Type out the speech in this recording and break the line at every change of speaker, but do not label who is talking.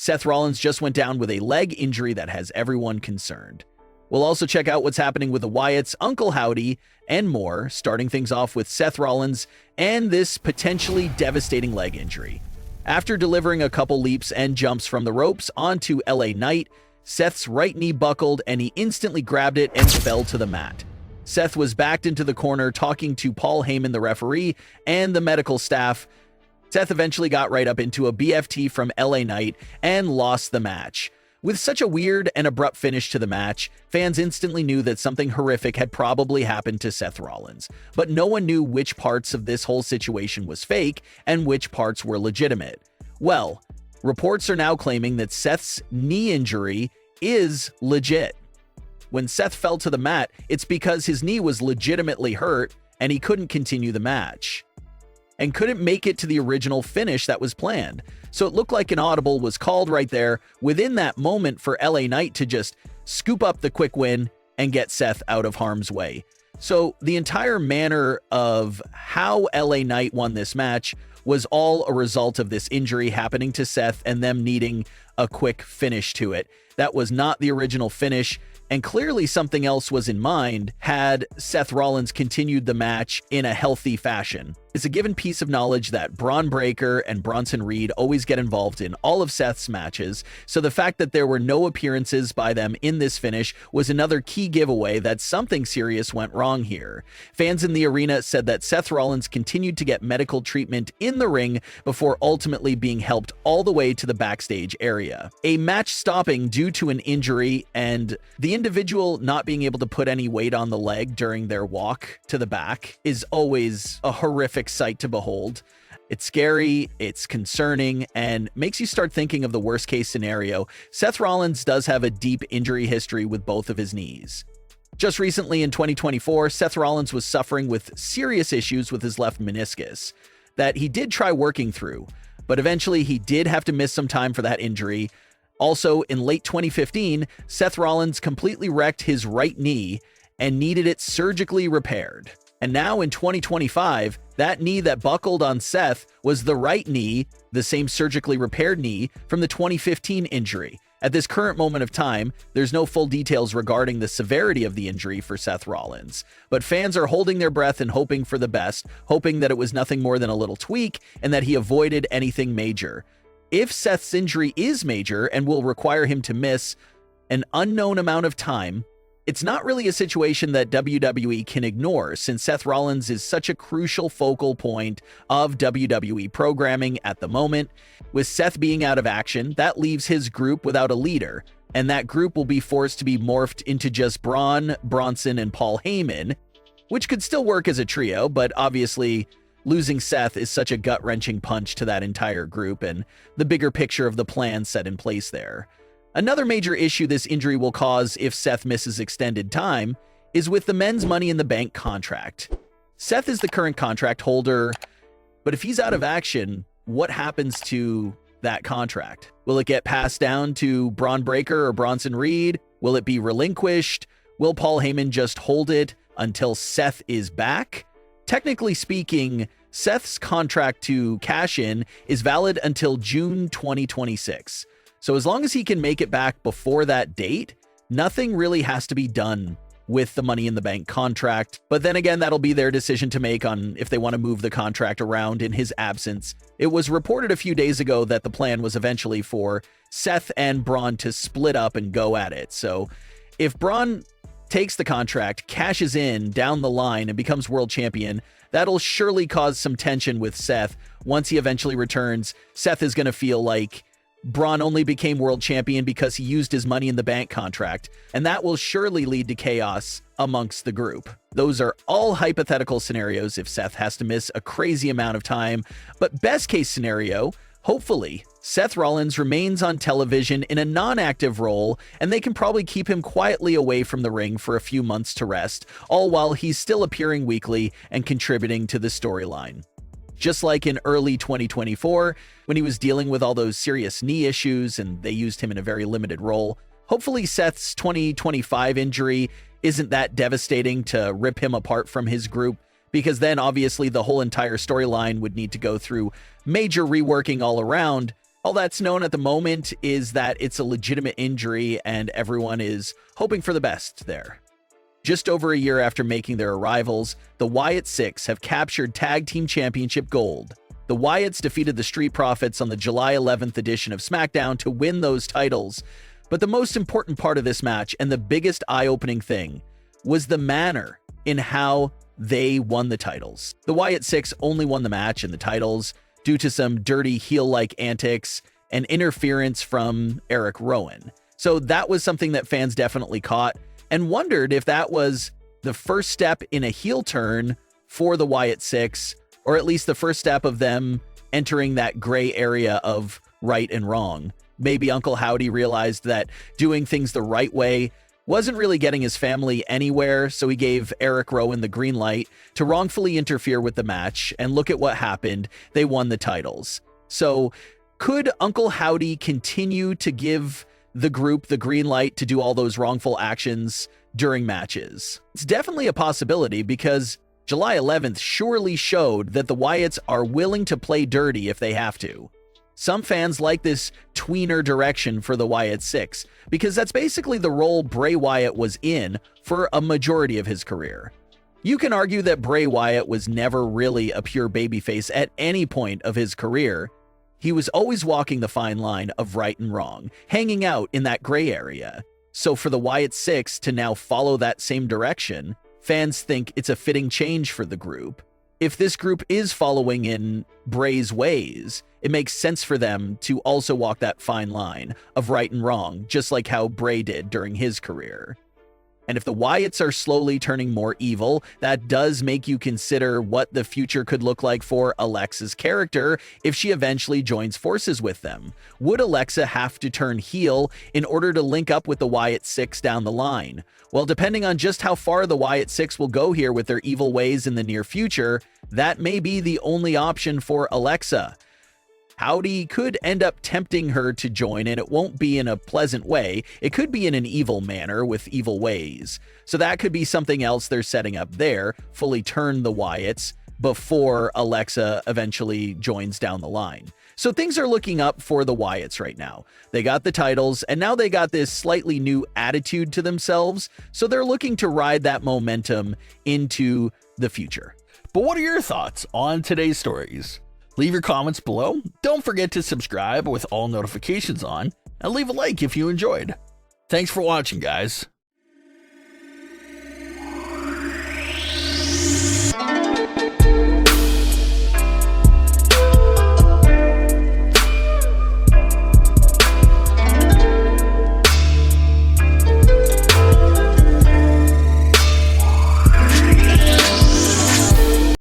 Seth Rollins just went down with a leg injury that has everyone concerned. We'll also check out what's happening with the Wyatts, Uncle Howdy, and more, starting things off with Seth Rollins and this potentially devastating leg injury. After delivering a couple leaps and jumps from the ropes onto LA Knight, Seth's right knee buckled and he instantly grabbed it and fell to the mat. Seth was backed into the corner talking to Paul Heyman, the referee, and the medical staff. Seth eventually got right up into a BFT from LA Knight and lost the match. With such a weird and abrupt finish to the match, fans instantly knew that something horrific had probably happened to Seth Rollins, but no one knew which parts of this whole situation was fake and which parts were legitimate. Well, reports are now claiming that Seth's knee injury is legit. When Seth fell to the mat, it's because his knee was legitimately hurt and he couldn't continue the match and couldn't make it to the original finish that was planned. So it looked like an audible was called right there within that moment for LA Knight to just scoop up the quick win and get Seth out of harm's way. So the entire manner of how LA Knight won this match was all a result of this injury happening to Seth and them needing a quick finish to it. That was not the original finish, and clearly something else was in mind had Seth Rollins continued the match in a healthy fashion. It's a given piece of knowledge that Bron Breakker and Bronson Reed always get involved in all of Seth's matches, so the fact that there were no appearances by them in this finish was another key giveaway that something serious went wrong here. Fans in the arena said that Seth Rollins continued to get medical treatment in the ring before ultimately being helped all the way to the backstage area. A match stopping due to an injury and the individual not being able to put any weight on the leg during their walk to the back is always a horrific sight to behold. It's scary, it's concerning, and makes you start thinking of the worst case scenario. Seth Rollins does have a deep injury history with both of his knees. Just recently in 2024, Seth Rollins was suffering with serious issues with his left meniscus that he did try working through, but eventually he did have to miss some time for that injury. Also, in late 2015, Seth Rollins completely wrecked his right knee and needed it surgically repaired. And now in 2025, that knee that buckled on Seth was the right knee, the same surgically repaired knee from the 2015 injury. At this current moment of time, there's no full details regarding the severity of the injury for Seth Rollins, but fans are holding their breath and hoping for the best, hoping that it was nothing more than a little tweak and that he avoided anything major. If Seth's injury is major and will require him to miss an unknown amount of time, it's not really a situation that WWE can ignore, since Seth Rollins is such a crucial focal point of WWE programming at the moment. With Seth being out of action, that leaves his group without a leader, and that group will be forced to be morphed into just Bron, Bronson, and Paul Heyman, which could still work as a trio, but obviously losing Seth is such a gut-wrenching punch to that entire group and the bigger picture of the plan set in place there. Another major issue this injury will cause if Seth misses extended time is with the men's Money in the Bank contract. Seth is the current contract holder, but if he's out of action, what happens to that contract? Will it get passed down to Bron Breakker or Bronson Reed? Will it be relinquished? Will Paul Heyman just hold it until Seth is back? Technically speaking, Seth's contract to cash in is valid until June 2026. So as long as he can make it back before that date, nothing really has to be done with the Money in the Bank contract. But then again, that'll be their decision to make on if they want to move the contract around in his absence. It was reported a few days ago that the plan was eventually for Seth and Bron to split up and go at it. So if Bron takes the contract, cashes in down the line, and becomes world champion, that'll surely cause some tension with Seth. Once he eventually returns, Seth is going to feel like Bron only became world champion because he used his Money in the Bank contract, and that will surely lead to chaos amongst the group. Those are all hypothetical scenarios if Seth has to miss a crazy amount of time, but best case scenario, hopefully, Seth Rollins remains on television in a non-active role, and they can probably keep him quietly away from the ring for a few months to rest, all while he's still appearing weekly and contributing to the storyline. Just like in early 2024, when he was dealing with all those serious knee issues and they used him in a very limited role. Hopefully Seth's 2025 injury isn't that devastating to rip him apart from his group, because then obviously the whole entire storyline would need to go through major reworking all around. All that's known at the moment is that it's a legitimate injury and everyone is hoping for the best there. Just over a year after making their arrivals, the Wyatt Sicks have captured Tag Team Championship gold. The Wyatts defeated the Street Profits on the July 11th edition of SmackDown to win those titles. But the most important part of this match, and the biggest eye-opening thing, was the manner in how they won the titles. The Wyatt Sicks only won the match and the titles due to some dirty heel-like antics and interference from Eric Rowan. So that was something that fans definitely caught and wondered if that was the first step in a heel turn for the Wyatt Sicks, or at least the first step of them entering that gray area of right and wrong. Maybe Uncle Howdy realized that doing things the right way wasn't really getting his family anywhere, so he gave Eric Rowan the green light to wrongfully interfere with the match, and look at what happened. They won the titles. So could Uncle Howdy continue to give the group the green light to do all those wrongful actions during matches? It's definitely a possibility, because July 11th surely showed that the Wyatts are willing to play dirty if they have to. Some fans like this tweener direction for the Wyatt Sicks, because that's basically the role Bray Wyatt was in for a majority of his career. You can argue that Bray Wyatt was never really a pure babyface at any point of his career. He was always walking the fine line of right and wrong, hanging out in that gray area. So for the Wyatt Sicks to now follow that same direction, fans think it's a fitting change for the group. If this group is following in Bray's ways, it makes sense for them to also walk that fine line of right and wrong, just like how Bray did during his career. And if the Wyatts are slowly turning more evil, that does make you consider what the future could look like for Alexa's character if she eventually joins forces with them. Would Alexa have to turn heel in order to link up with the Wyatt Sicks down the line? Well, depending on just how far the Wyatt Sicks will go here with their evil ways in the near future, that may be the only option for Alexa. Howdy could end up tempting her to join, and it won't be in a pleasant way. It could be in an evil manner with evil ways. So that could be something else they're setting up there, fully turn the Wyatts before Alexa eventually joins down the line. So things are looking up for the Wyatts right now. They got the titles, and now they got this slightly new attitude to themselves, so they're looking to ride that momentum into the future.
But what are your thoughts on today's stories? Leave your comments below. Don't forget to subscribe with all notifications on, and leave a like if you enjoyed. Thanks for watching, guys.